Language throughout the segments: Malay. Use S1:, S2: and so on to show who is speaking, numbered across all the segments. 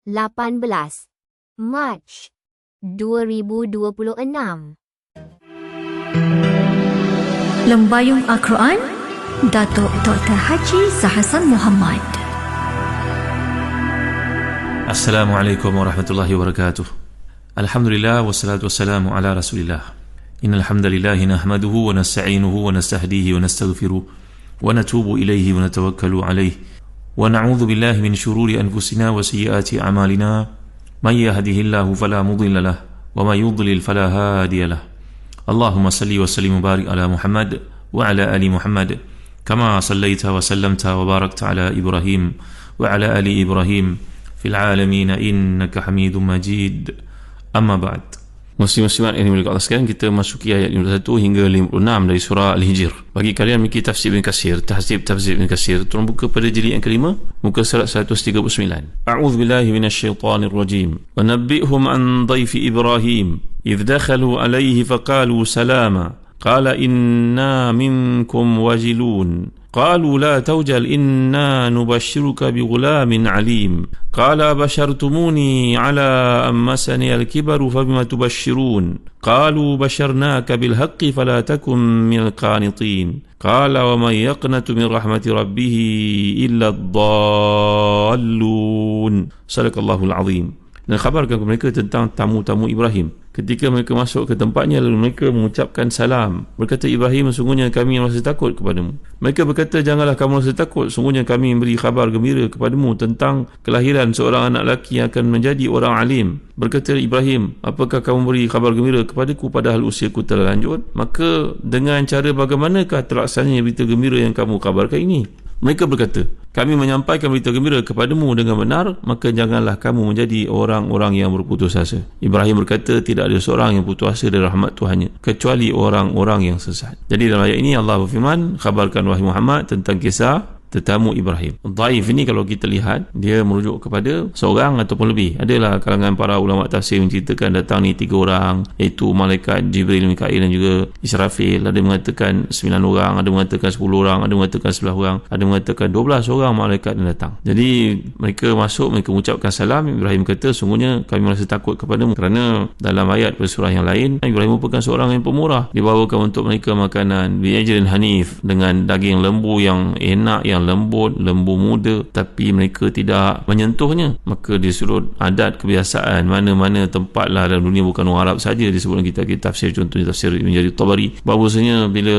S1: 18 Mac 2026.
S2: Lembayung Al-Quran Datuk Dr. Haji Zahasan Muhammad.
S3: Assalamualaikum warahmatullahi wabarakatuh. Alhamdulillah wassalatu wassalamu ala Rasulillah. Innal hamdalillah nahmaduhu wa nasta'inuhu wa nastahdihi wa nastaghfiruh wa natubu ilayhi wa natawakkalu alayhi wa na'udzu billahi min shururi anfusina wa sayyiati a'malina. May yahdihillahu fala mudilla lahu wa may yudlil fala hadiya lahu. Allahumma salli wa sallim wa barik ala Muhammad wa ala ali Muhammad kama sallaita wa sallamta wa barakta ala Ibrahim wa ala ali Ibrahim fil alamin innaka Hamidum Majid. Amma ba'd. Muslim-muslimat yang dimiliki Allah sekalian, kita masuki ayat 51 hingga 56 dari surah Al-Hijr. Bagi kalian memiliki tafsir Ibn Katsir, tafsir Ibn Katsir, tolong buka pada jilid yang kelima, muka surat 139. A'udzubillahi minasyaitanir rajim. Wa nabbi'hum an dhaifi Ibrahim idh dakhalu alayhi faqalu salama qala inna minkum wajilun. قالوا لا توجل إنا نبشرك بغلام عليم قال بشرتموني على أن مسني الكبر فبما تبشرون قالوا بشرناك بالحق فلا تكن من القانطين قال ومن يقنت من رحمة ربه إلا الضالون. صدق الله العظيم. Dan khabarkan kepada mereka tentang tamu-tamu Ibrahim. Ketika mereka masuk ke tempatnya, lalu mereka mengucapkan salam. Berkata Ibrahim, sungguhnya kami merasa takut kepadamu. Mereka berkata, janganlah kamu rasa takut, sungguhnya kami memberi khabar gembira kepadamu tentang kelahiran seorang anak lelaki yang akan menjadi orang alim. Berkata Ibrahim, apakah kamu beri khabar gembira kepadaku padahal usiaku telah lanjut? Maka dengan cara bagaimanakah terlaksananya berita gembira yang kamu kabarkan ini? Mereka berkata, kami menyampaikan berita gembira kepadamu dengan benar, maka janganlah kamu menjadi orang-orang yang berputus asa. Ibrahim berkata, tidak ada seorang yang putus asa dari rahmat Tuhannya, kecuali orang-orang yang sesat. Jadi dalam ayat ini Allah berfirman, khabarkan wahai Muhammad tentang kisah tetamu Ibrahim. Dhaif ini kalau kita lihat, dia merujuk kepada seorang ataupun lebih. Adalah kalangan para ulama tafsir menceritakan datang ni 3 orang, iaitu malaikat Jibril, Mikail dan juga Israfil. Ada mengatakan 9 orang, ada mengatakan 10 orang, ada mengatakan 11 orang, ada mengatakan 12 orang malaikat yang datang. Jadi mereka masuk, mereka mengucapkan salam. Ibrahim kata, sungguhnya kami merasa takut kepadamu, kerana dalam ayat pada surah yang lain, Ibrahim merupakan seorang yang pemurah. Dibawakan untuk mereka makanan bi'ajrin hanif, dengan daging lembu yang enak, yang lembut, lembu muda, tapi mereka tidak menyentuhnya. Maka disuruh adat kebiasaan, mana-mana tempat lah dalam dunia, bukan orang Arab saja, disebut dalam kitab-kitab tafsir, contohnya tafsir Ibn Jarir Tabari, bahawasanya bila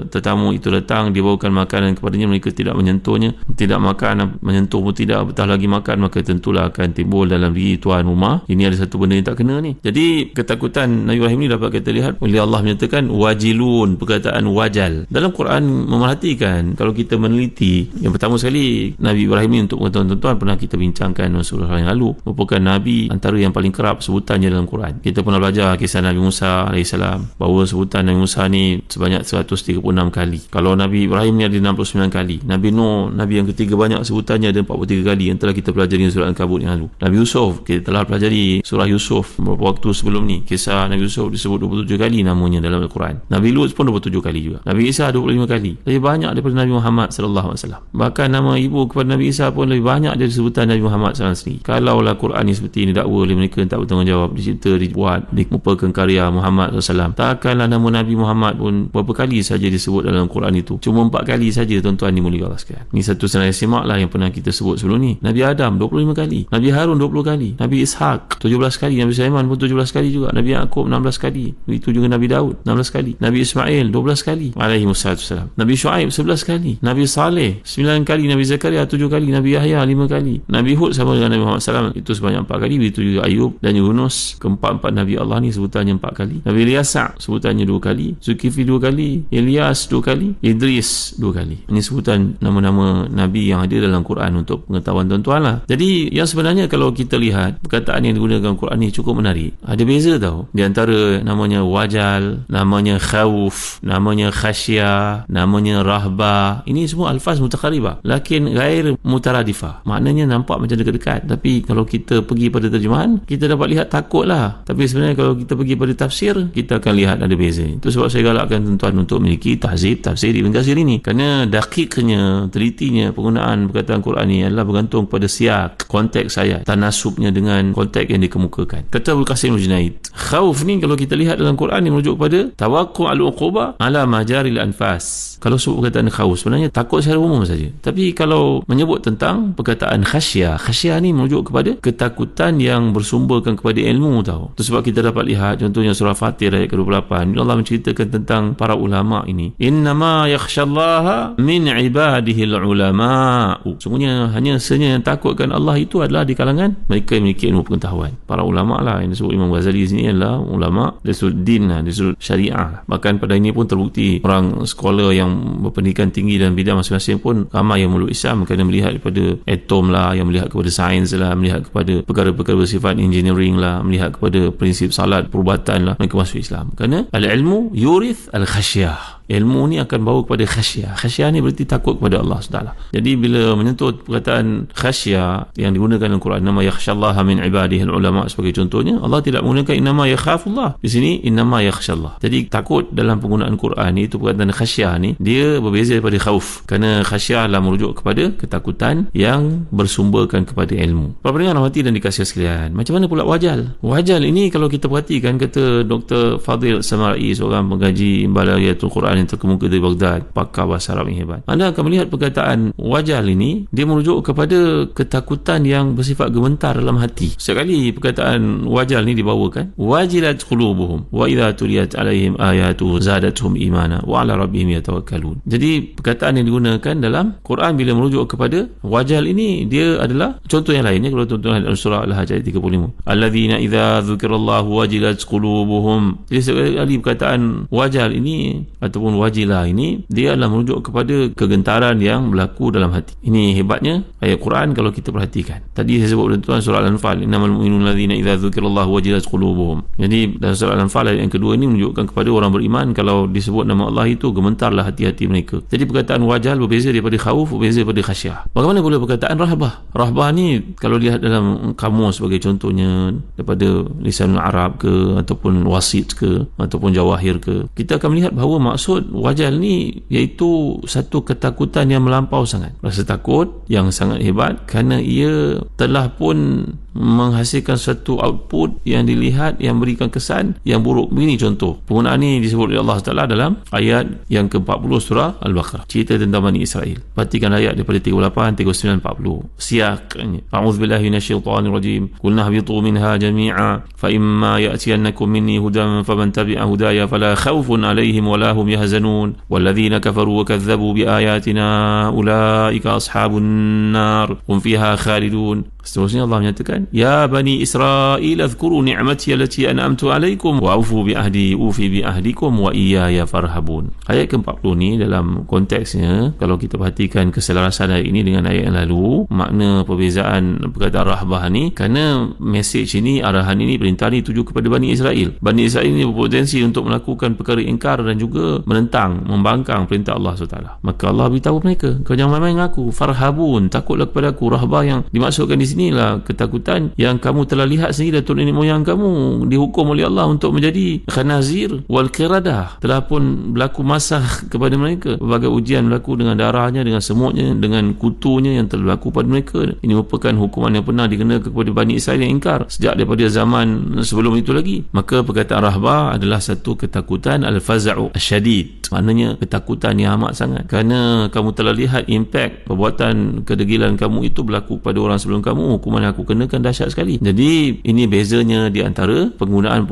S3: tetamu itu datang, dibawakan makanan kepadanya, mereka tidak menyentuhnya, tidak makan, menyentuh pun tidak, betah lagi makan, maka tentulah akan timbul dalam diri tuan rumah, ini ada satu benda yang tak kena ni. Jadi ketakutan Nabi Ibrahim ni dapat kita lihat bila Allah menyatakan wajilun, perkataan wajal dalam Quran memerhatikan. Kalau kita meneliti, yang pertama sekali, Nabi Ibrahim ni, untuk tuan-tuan pernah kita bincangkan surah yang lalu, merupakan Nabi antara yang paling kerap sebutannya dalam Quran. Kita pernah belajar kisah Nabi Musa AS, bahawa sebutan Nabi Musa ni sebanyak 136 kali. Kalau Nabi Ibrahim ni ada 69 kali. Nabi Nuh, Nabi yang ketiga banyak sebutannya, ada 43 kali, yang telah kita pelajari surah Al-Kabut yang lalu. Nabi Yusuf, kita telah pelajari surah Yusuf beberapa waktu sebelum ni. Kisah Nabi Yusuf disebut 27 kali namanya dalam Al-Quran. Nabi Lut pun 27 kali juga. Nabi Isa 25 kali. Lebih banyak daripada Nabi Muhammad SAW. Bahkan nama ibu kepada Nabi Isa pun lebih banyak dari sebutan Nabi Muhammad SAW sendiri. Kalaulah Quran ni seperti ini dakwa oleh mereka yang tak bertanggungjawab, dicipta, dibuat, merupakan karya Muhammad SAW, takkanlah nama Nabi Muhammad pun berapa kali saja disebut dalam Quran itu? Cuma 4 kali saja, tuan-tuan dimuliakan Allah sekalian. Ini satu senarai simak lah yang pernah kita sebut sebelum ni. Nabi Adam 25 kali, Nabi Harun 20 kali, Nabi Ishaq 17 kali, Nabi Sulaiman pun 17 kali juga, Nabi Yaqub 16 kali, begitu juga Nabi Daud 16 kali, Nabi Ismail 12 kali alaihi wassalam, Nabi Shu'aib 11 kali, Nabi Saleh 9 kali, Nabi Zakaria 7 kali, Nabi Yahya 5 kali, Nabi Hud sama dengan Nabi Muhammad SAW itu sebanyak 4 kali, begitu juga Ayub dan Yunus. Keempat-empat Nabi Allah ni sebutannya 4 kali. Nabi Ilyasa sebutannya 2 kali, Zulkifli 2 kali, Ilyas 2 kali, Idris 2 kali. Ini sebutan nama-nama Nabi yang ada dalam Quran untuk pengetahuan tuan-tuan lah. Jadi yang sebenarnya kalau kita lihat perkataan yang digunakan dalam Quran ni cukup menarik. Ada beza tau, di antara namanya wajal, namanya khawf, namanya khasyah, namanya rahbah. Ini semua alfaz mutaqaribah lakin ghair mutaradifah. Maknanya nampak macam dekat-dekat, tapi kalau kita pergi pada terjemahan kita dapat lihat takutlah, tapi sebenarnya kalau kita pergi pada tafsir kita akan lihat ada beza. Itu sebab saya galakkan tuan-tuan untuk memiliki tahzib tafsir Ibn Katsir ini, kerana dakiknya, telitinya penggunaan perkataan Quran ini adalah bergantung pada siyak, konteks ayat, tanasubnya dengan konteks yang dikemukakan. Kata Abdul Qasim Al-Junaid, khauf ni kalau kita lihat dalam Quran ni merujuk pada tawaqqu'u al-uqubah ala majaril anfas. Kalau sebut perkataan khauf sebenarnya takut secara umum saja, tapi kalau menyebut tentang perkataan khasyah ni merujuk kepada ketakutan yang bersumberkan kepada ilmu tahu. Itu sebab kita dapat lihat contohnya surah Fatir ayat ke-28, Allah menceritakan tentang para ulama ini, innama yakhshallaha min ibadihil ulama. Sungguhnya hanya yang takutkan Allah itu adalah di kalangan mereka yang memiliki ilmu pengetahuan. Para ulama lah yang disebut Imam Ghazali sini adalah ulama dari sudut din lah, dari sudut syariah. Bahkan pada ini pun terbukti orang scholar yang berpendidikan tinggi dalam bidang masing-masing pun ramai yang meluk Islam kerana melihat kepada atom lah, yang melihat kepada sains lah, melihat kepada perkara-perkara bersifat engineering lah, melihat kepada prinsip salat, perubatan lah, mereka masuk Islam. Kerana al-ilmu yurith al-khasyah. Ilmu ni akan bawa kepada khasyah. Khasyah ni berarti takut kepada Allah SWT. Jadi bila menyentuh perkataan khasyah yang digunakan dalam Quran, nama yakhshallaha min ibadihil ulama sebagai contohnya, Allah tidak menggunakan innama yakhafullah. Di sini innama yakhshallah. Jadi takut dalam penggunaan Quran ni, itu perkataan khasyah ni dia berbeza daripada khauf. Kerana khasyah adalah merujuk kepada ketakutan yang bersumberkan kepada ilmu. Para pendengar rahmati dan dikasihi sekalian, macam mana pula wajal? Wajal ini kalau kita perhatikan, kata Dr. Fadil Samarai, seorang pengkaji Balayatul Quran yang terkemuka dari Baghdad, pakar bahasa Arab yang hebat, anda akan melihat perkataan wajal ini dia merujuk kepada ketakutan yang bersifat gemetar dalam hati. Setiap kali perkataan wajal ni dibawakan, wajilat qulubuhum wa idza tuliyat alaihim ayatu zadatuhum imana wa ala rabbihim yatawakkalun. Jadi perkataan yang digunakan dalam Quran bila merujuk kepada wajal ini, dia adalah contoh yang lainnya. Kalau tuan-tuan dalam surah Al-Hajj ayat 35, alladzina idza dzukirallahu wajilat qulubuhum. Jadi setiap kali perkataan wajal ini ataupun wajilah ini, dia adalah merujuk kepada kegentaran yang berlaku dalam hati. Ini hebatnya ayat Quran kalau kita perhatikan. Tadi saya sebut tuan surah Al-Anfal, innamal mu'minuna alladzina idza dzukirallahu wajilat qulubuhum. Jadi dalam surah Al-Anfal ayat yang kedua ini menunjukkan kepada orang beriman kalau disebut nama Allah itu gementarlah hati-hati mereka. Jadi perkataan wajal berbeza daripada khauf, berbeza daripada khasyah. Bagaimana pula perkataan rahbah? Rahbah ni kalau lihat dalam kamus sebagai contohnya daripada lisanul Arab ke ataupun wasit ke ataupun jawahir ke, kita akan melihat bahawa maksud wajal ni iaitu satu ketakutan yang melampau sangat, rasa takut yang sangat hebat kerana ia telah pun menghasilkan satu output yang dilihat yang berikan kesan yang buruk. Begini contoh penggunaan ni disebut oleh Allah Taala dalam ayat yang ke-40 surah Al-Baqarah, cerita tentang Bani Israel. Perhatikan ayat daripada 38, 39, 40. Siaqnya, a'udzubillahi minasyaitonir rajim, qulna habitu minha jami'a fa imma ya'tiyannakum minni hudan faman tabi'a hudaya fala khaufun 'alaihim wala hum yahzanun walladzina kafaru wa kadzdzabu biayatina ulaika ashabun nar hum fiha khalidun. Seterusnya Allah menyatakan, ya Bani Israel azkuru ni'mati allati an'amtu alaikum wa aufu bi ahdi ufi bi ahdikum wa iyaya farhabun. Ayat ke-40 ni dalam konteksnya, kalau kita perhatikan keselarasan ayat ini dengan ayat yang lalu, makna perbezaan perkataan rahbah ni, kerana mesej ini, arahan ini, perintah ni tuju kepada Bani Israel. Bani Israel ini berpotensi untuk melakukan perkara ingkar dan juga menentang, membangkang perintah Allah SWT. Maka Allah beritahu mereka, kau jangan main-main dengan aku, farhabun, takutlah kepada aku. Rahbah yang dimaksudkan di sinilah ketakutan yang kamu telah lihat sendiri datuk nenek moyang kamu dihukum oleh Allah untuk menjadi khanazir wal qiradah. Telah pun berlaku masah kepada mereka, berbagai ujian berlaku dengan darahnya, dengan semutnya, dengan kutunya yang telah berlaku pada mereka. Ini merupakan hukuman yang pernah dikenakan kepada Bani Israel yang ingkar sejak daripada zaman sebelum itu lagi. Maka perkataan rahbah adalah satu ketakutan al-faza'u asyadid, maknanya ketakutan yang amat sangat kerana kamu telah lihat impak perbuatan kedegilan kamu itu berlaku pada orang sebelum kamu. Hukuman yang aku kenakan dahsyat sekali. Jadi ini bezanya di antara penggunaan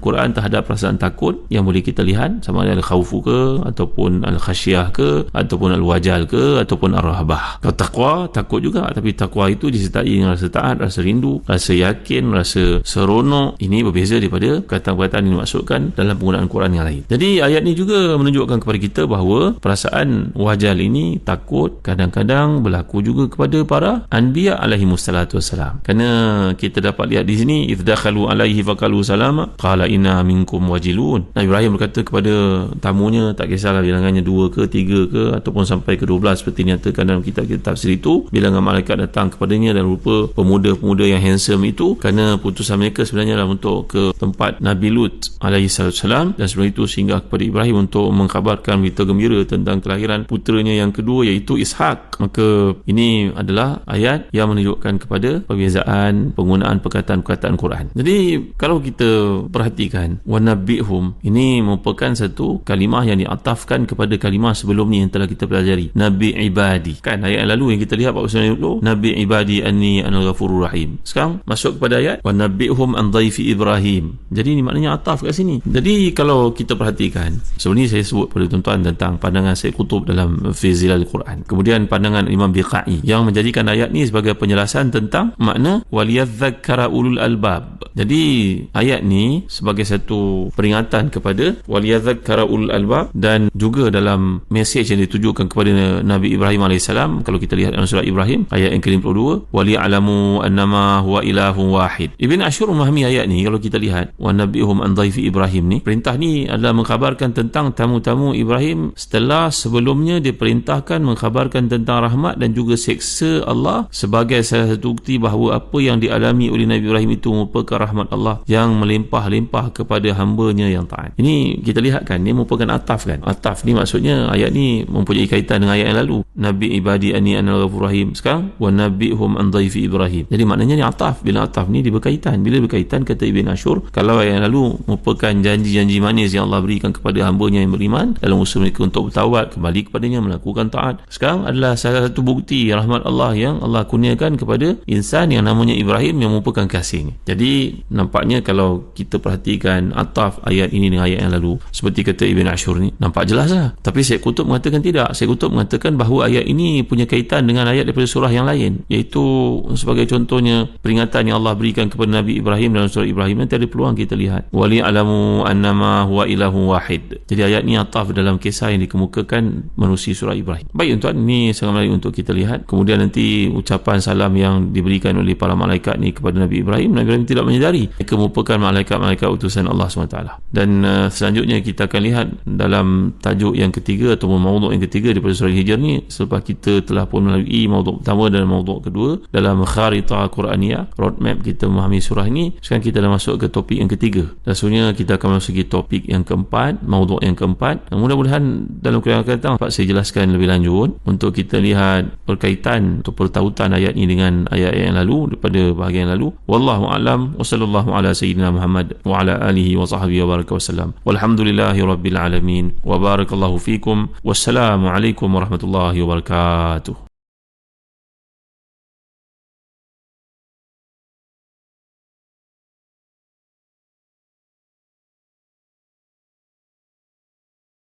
S3: Quran terhadap perasaan takut yang boleh kita lihat, sama ada al-khawfu ke ataupun al-khasyah ke ataupun al-wajal ke ataupun ar-rahbah. Kalau takwa, takut juga, tapi takwa itu disertai dengan rasa taat, rasa rindu, rasa yakin, rasa seronok. Ini berbeza daripada kata-kata yang dimaksudkan dalam penggunaan Quran yang lain. Jadi ayat ini juga menunjukkan kepada kita bahawa perasaan wajal ini, takut, kadang-kadang berlaku juga kepada para anbiya alaihimus wassalatu wassalam. Kerana kita dapat lihat di sini, idh dakhalu alaihi faqalu salama qala inna minkum wajilun. Nabi Ibrahim berkata kepada tamunya, tak kisahlah bilangannya 2 ke 3 ke ataupun sampai ke 12 seperti dinyatakan dalam kitab-kitab tafsir itu, bilangan malaikat datang kepadanya dan rupa pemuda-pemuda yang handsome itu, kerana putusan mereka sebenarnya adalah untuk ke tempat Nabi Lut alaihi salam, dan sebelum itu singgah kepada Ibrahim untuk mengkhabarkan berita gembira tentang kelahiran puteranya yang kedua, iaitu Ishak. Maka ini adalah ayat yang menunjukkan kepada perbezaan penggunaan perkataan-perkataan Quran. Jadi kalau kita perhatikan, wanabbihum, ini merupakan satu kalimah yang diatafkan kepada kalimah sebelum ni yang telah kita pelajari, Nabi ibadi. Kan ayat yang lalu yang kita lihat 49 dulu, Nabi ibadi anni anal ghafurur rahim. Sekarang masuk kepada ayat wanabbihum an dhaifi Ibrahim. Jadi ini maknanya ataf kat sini. Jadi kalau kita perhatikan, sebelum ni saya sebut pada tuan-tuan tentang pandangan Syekh Qutb dalam fi Zilal Quran, kemudian pandangan Imam Biqai yang menjadikan ayat ni sebagai penjelasan tentang makna waliyadzakkara ulul albab. Jadi ayat ni sebagai satu peringatan kepada waliyadzakkara ulul albab, dan juga dalam mesej yang ditujukan kepada Nabi Ibrahim AS. Kalau kita lihat dalam surah Ibrahim ayat yang ke-52, waliya'lamu annama huwa ilahun wahid. Ibn Ashur memahami ayat ni, kalau kita lihat wanabihum an dhaifi Ibrahim ni, perintah ni adalah mengkhabarkan tentang tamu-tamu Ibrahim setelah sebelumnya diperintahkan mengkhabarkan tentang rahmat dan juga seksa Allah, sebagai salah satu bukti bahawa apa yang dialami oleh Nabi Ibrahim itu merupakan rahmat Allah yang melimpah-limpah kepada hambanya yang taat. Ini kita lihat kan, ini merupakan ataf kan. Ataf ni maksudnya ayat ni mempunyai kaitan dengan ayat yang lalu, Nabi ibadi anni anal ghafurur rahim. Sekarang wanabihum an dhaifi Ibrahim. Jadi maknanya ni ataf. Bila ataf ni berkaitan, bila berkaitan, kata Ibn Ashur, kalau ayat yang lalu merupakan janji-janji manis yang Allah berikan kepada hambanya yang beriman dalam usaha mereka untuk bertawad, kembali kepadanya, melakukan taat. Sekarang adalah salah satu bukti rahmat Allah yang Allah kurniakan kepada insan yang namanya Ibrahim yang merupakan kasihnya. Jadi nampaknya kalau kita perhatikan ataf ayat ini dengan ayat yang lalu, seperti kata Ibn Ashur ni, nampak jelas lah. Tapi Syekh Qutb mengatakan tidak. Syekh Qutb mengatakan bahawa ayat ini punya kaitan dengan ayat daripada surah yang lain, iaitu sebagai contohnya peringatan yang Allah berikan kepada Nabi Ibrahim dalam surah Ibrahim. Nanti ada peluang kita lihat waliya'lamu annama huwa ilahun wahid. Jadi ayat ni ataf dalam kisah yang dikemukakan menerusi surah Ibrahim. Baik tuan, ini sangat menarik untuk kita lihat. Kemudian nanti ucapan salam yang diberikan oleh para malaikat ni kepada Nabi Ibrahim, Nabi Ibrahim tidak menyedari mereka merupakan malaikat-malaikat utusan Allah SWT. Dan selanjutnya kita akan lihat dalam tajuk yang ketiga atau maudhu' yang ketiga daripada surah Hijr ni, selepas kita telah pun melalui maudhu' pertama dan maudhu' kedua dalam kharitah Quraniyah, roadmap kita memahami surah ini. Sekarang kita dah masuk ke topik yang ketiga, dan sebenarnya kita akan masuk ke topik yang keempat, maudhu' yang keempat. Dan mudah-mudahan dalam kuliah akan datang dapat saya jelaskan lebih lanjut untuk kita lihat perkaitan atau pertautan ayat ini dengan ayat yang lalu daripada bahagian lalu. Wallahu a'lam, wa sallallahu ala sayyidina Muhammad wa ala alihi wa sahbihi wa baraka wasallam. Walhamdulillahi rabbil alamin, wa barakallahu fikum. Wassalamu alaikum warahmatullahi wabarakatuh.